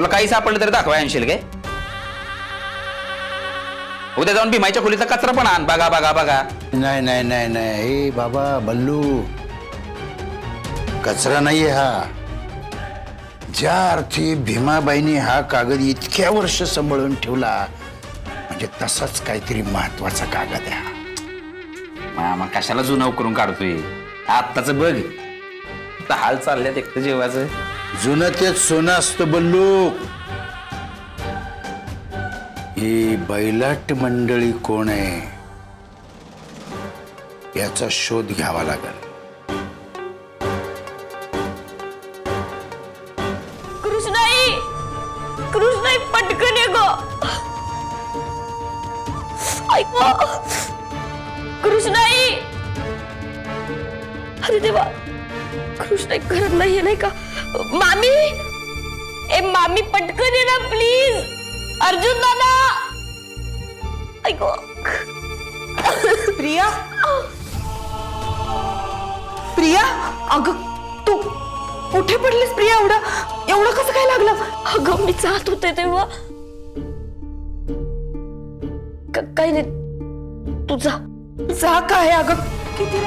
तुला काही सापडलं तरी दाखवाय आणशील काय? उद्या जाऊन भीमाईच्या खोलीचा कचरा पण आण, बघा बघा बघा. नाही नाही नाही नाही, ए बाबा बल्लू, कचरा नाहीये हा. ज्या अर्थी भीमाबाईंनी हा कागद इतक्या वर्ष सांभाळून ठेवला, म्हणजे तसाच काहीतरी महत्वाचा कागद आहे हा. मामा कशाला जुनाव करून काढतोय? आत्ताच बघ, आता हाल चालल्यात एकटं जेवायचं. जुनं तेच सोनं असतं बल्लू. ही बैलाट मंडळी कोण आहे याचा शोध घ्यावा लागेल. कृष्णाई, कृष्णाई पटकन ये गो. ऐक कृष्णाई. अरे देवा, कृष्णाई घरात नाहीये नाही का? मामी, ए मामी पटकन ये ना प्लीज. अर्जुन दादा, ऐक. प्रिया, प्रिया, अगं तू कुठे पडलीस प्रिया? एवढं कसं काय लागलं? अगं मी जात होते तेव्हा. काही नाही, तुझा जा काय अगं किती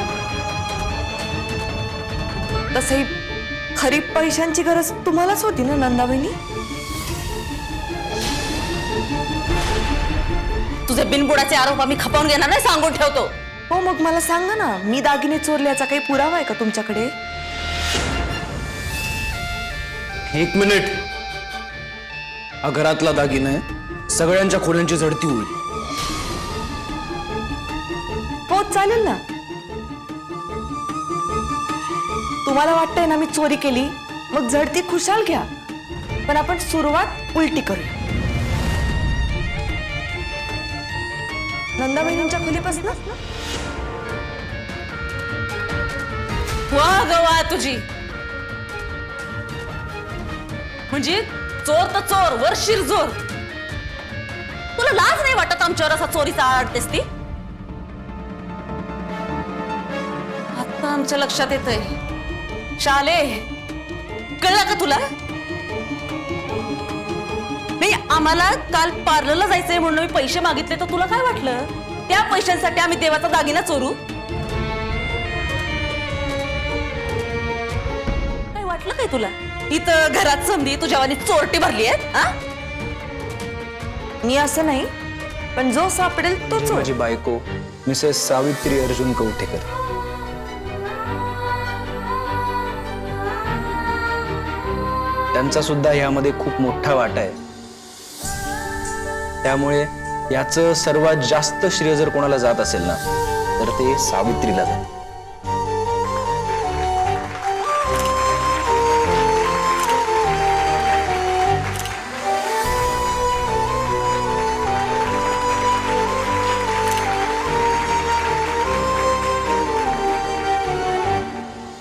तसही खरी पैशांची गरज तुम्हालाच होती ना नंदाबाईनी. तुझे बिनबुडाचे आरोप आम्ही खपवून घेणार नाही, सांगून ठेवतो. हो मग मला सांगा ना, मी दागिने चोरल्याचा काही पुरावा आहे का तुमच्याकडे? एक मिनिट. हा घरातला दागिना सगळ्यांच्या खोल्यांची झडती होईल. हो चालेल ना. तुम्हाला वाटतंय ना मी चोरी केली, मग झडती खुशाल घ्या, पण आपण सुरुवात उलटी करूया. नंदाबाईंच्या खोलीपासून वा गवा तुझी. म्हणजे चोर तर चोर, वर शिरजोर. तुला लाज नाही वाटत आमच्यावर असा चोरीचा आळतेस ती? आता आमच्या लक्षात येतंय. शाले, कळलं का तुला? नाही, आम्हाला काल पार्लरला जायचंय म्हणून मी पैसे मागितले, तर तुला काय वाटलं त्या पैशांसाठी आम्ही देवाचा दागिना चोरू? काय वाटलं काय तुला? इथं घरात समधी तुझ्यावानी चोरटी भरली आहेत. हा, मी असं नाही, पण जो सापडेल तो चोर. माझी बायको मिसेस सावित्री अर्जुन कवठेकर. त्यांचा सुद्धा यामध्ये खूप मोठा वाटा आहे. त्यामुळे याचं सर्वात जास्त श्रेय जर कोणाला जात असेल ना, तर ते सावित्रीला जात.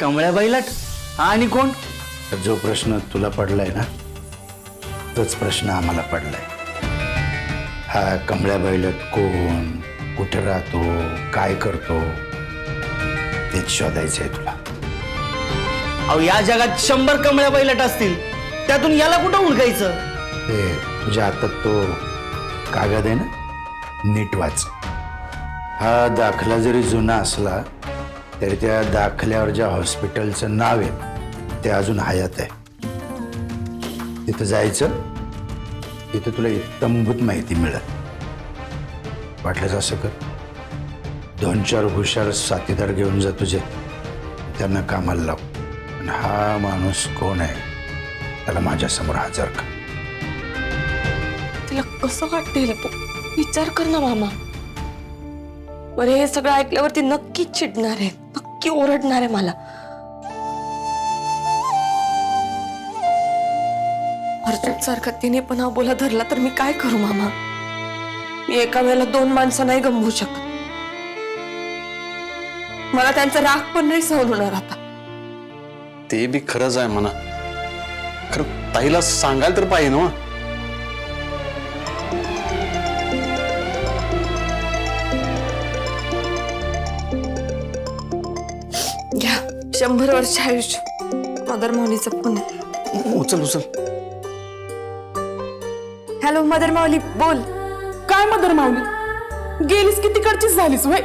कमळ्या बैलाट आणि कोण? जो प्रश्न तुला पडलाय ना, तोच प्रश्न आम्हाला पडलाय. हा कमळ्या बैलट कोण, कुठे राहतो, काय करतो, तेच शोधायचंय तुला. अहो या जगात 100 कमळ्या बैलाट असतील, त्यातून याला कुठं उलगायचं? ते तुझ्या हातात तो कागद आहे ना, नीट वाच. हा दाखला जरी जुना असला तरी त्या दाखल्यावर ज्या हॉस्पिटलचं नाव आहे ते अजून हयात आहे. तिथं जायचं, तिथं तुला इत्तंभूत माहिती मिळेल. वाटलंच असं कर, 2-4 हुशार साथीदार घेऊन जा तुझे, त्यांना कामाला लाव. आणि हा माणूस कोण आहे त्याला माझ्यासमोर हजर कर. तिला कसं वाटेल तू विचार कर ना मामा. बरे हे सगळं ऐकल्यावरती नक्कीच चिडणार आहे, नक्की ओरडणार आहे मला. अर्जुन सारखा तिने पण हा बोला धरला तर मी काय करू मामा? मी एका वेळेला 2 माणसं नाही गमवू शकत. मला त्यांचा राग पण नाही सहन होणार आता. ते बी खरंच आहे म्हणा. खरं ताईला सांगायला तर पाहिजे ना. घ्या 100 वर्ष आयुष्य. मदर मौनीचा फोन आहे. उचल उचल. हॅलो मदर माऊली बोल. काय मदर मावली गेलीस की तिकडचीच झालीस वय?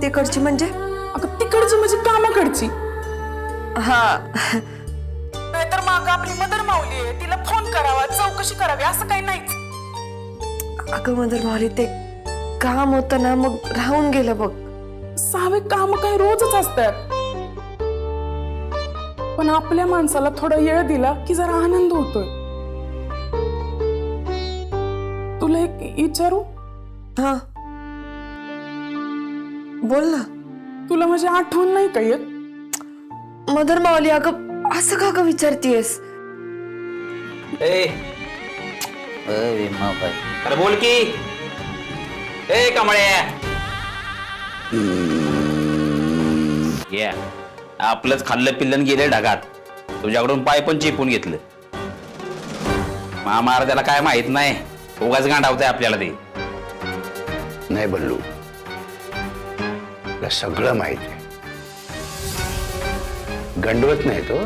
तिकडची म्हणजे? अगं तिकडची म्हणजे कामाकडची. हा नाहीतर माग आपली मदर मावली आहे, तिला फोन करावा चौकशी करावी असं काही नाहीच. अगं मदर माऊली ते काम होतं ना मग राहून गेलं बघ. सावे काम काही रोजच असतात, पण आपल्या माणसाला थोडा वेळ दिला की जरा आनंद होतोय. तुला एक विचारू? हा बोल ना. तुला माझी आठवण नाही का येत? मदर माऊली अगं असं का ग विचारतीयस? अरे बोल की. ए कमळ्या, ये आपलंच खाल्लं पिल्लन गेले ढगात. तुझ्याकडून पाय पण चिपून घेतलं. मामार त्याला काय माहित नाही, उगाच गांडावतंय आपल्याला ते. नाही बल्लू, तुला सगळं माहित आहे. गंडवत नाही तो,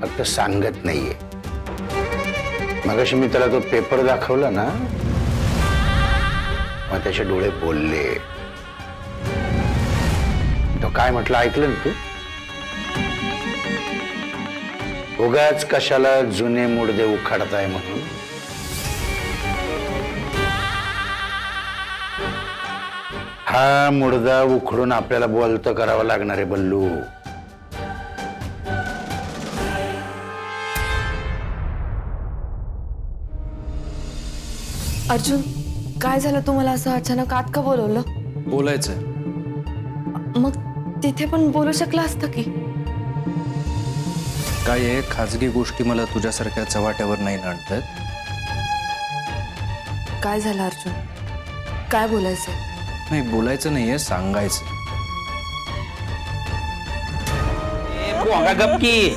फक्त सांगत नाहीये. मगाशी मी त्याला तो पेपर दाखवला ना, मग त्याचे डोळे बोलले. तो काय म्हटलं ऐकलं ना तू? उगाच कशाला जुने मुडदे उखाडताय म्हणून. हा मुडदा उखडून आपल्याला बोलतं करावं लागणार आहे बल्लू. अर्जुन काय झालं, तुम्हाला असं अचानक आत का बोलवलं? बोलायचंय. मग तिथे पण बोलू शकला असता की. काय आहे, खाजगी गोष्टी मला तुझ्यासारख्या चव्हाट्यावर नाही आणतात. काय झालं अर्जुन, काय बोलायचं? नाही बोलायचं नाहीये, सांगायचं. पोंगा गपकी.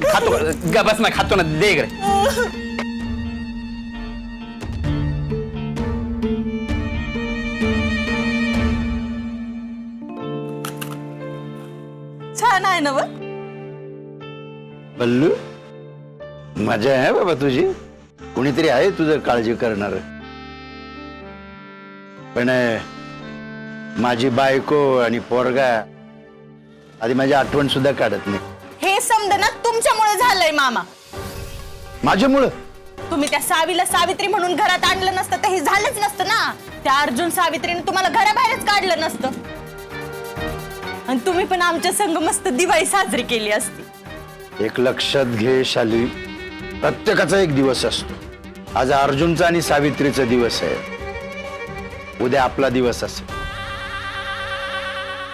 खातो गबस ना, खातो ना, दे इकडे. छान आहे ना व? बल्लू मजा आहे बाबा तुझी. कुणीतरी आहे तुझं काळजी करणार. पण माझी बायको आणि पोरगा आधी माझी आठवण सुद्धा काढत नाही. हे समज ना तुमच्यामुळे झालंय मामा. माझ्यामुळं? तुम्ही त्या सावीला सावित्री म्हणून घरात आणलं नसतं तर हे झालंच नसतं ना. त्या अर्जुन सावित्रीने तुम्हाला घराबाहेरच काढलं नसतं आणि तुम्ही पण आमच्या संग मस्त दिवाळी साजरी केली असती. एक लक्षात घे शाली, प्रत्येकाचा एक दिवस असतो. आज अर्जुनचा आणि सावित्रीचा दिवस आहे, उद्या आपला दिवस असेल.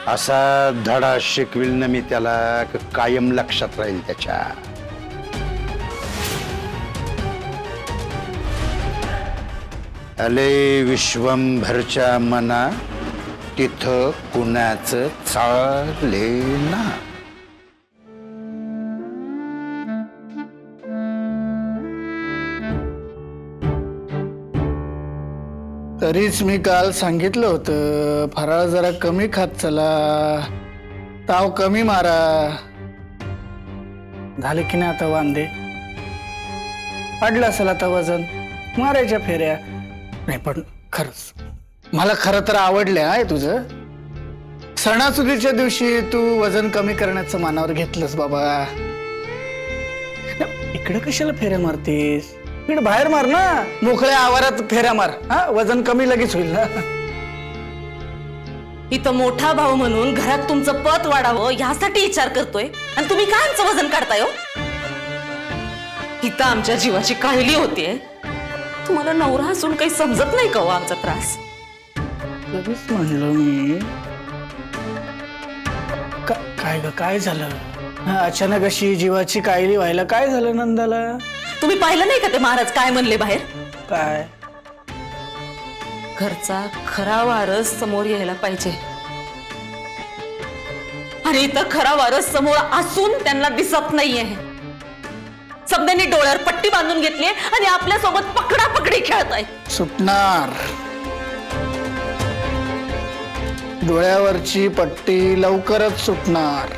असा धडा शिकविल ना मी त्याला, कायम लक्षात राहील त्याच्या. अले विश्वंभरच्या मना, तिथं कुणाचं चाले ना. तरीच मी काल सांगितलं होतं फराळ जरा कमी खात चला, ताव कमी मारा. झाले की नाही आता वांदे? वाढलं असेल आता वजन, मारायच्या फेऱ्या. नाही पण खरंच मला खरं तर आवडलं आहे तुझं. सणासुदीच्या दिवशी तू वजन कमी करण्याचं मनावर घेतलंस बाबा. इकडे कशाला फेऱ्या मारतेस? इकडे बाहेर मार ना, मोकळ्या आवारात फेऱ्या मार. हा वजन कमी लगेच होईल ना. इथं मोठा भाऊ म्हणून घरात तुमचं पत वाढावं यासाठी विचार करतोय आणि तुम्ही काय आमचं वजन काढताय हो? इथं आमच्या जीवाची काळजी होतीये. तुम्हाला नवरा असून काही समजत नाही का हो आमचा त्रास? लगेच म्हणलं मी. काय ग काय झालं? अचानक अशी जीवाची काळजी व्हायला काय झालं नंदाला? तुम्ही पाहिलं नाही का ते महाराज काय म्हणले बाहेर? काय? घरचा खरा वारस समोर यायला पाहिजे आणि इथं खरा वारस समोर असून त्यांना दिसत नाहीये. सबद्यांनी डोळ्यावर पट्टी बांधून घेतली आणि आपल्या सोबत पकडापकडी खेळताय. सुटणार. डोळ्यावरची पट्टी लवकरच सुटणार.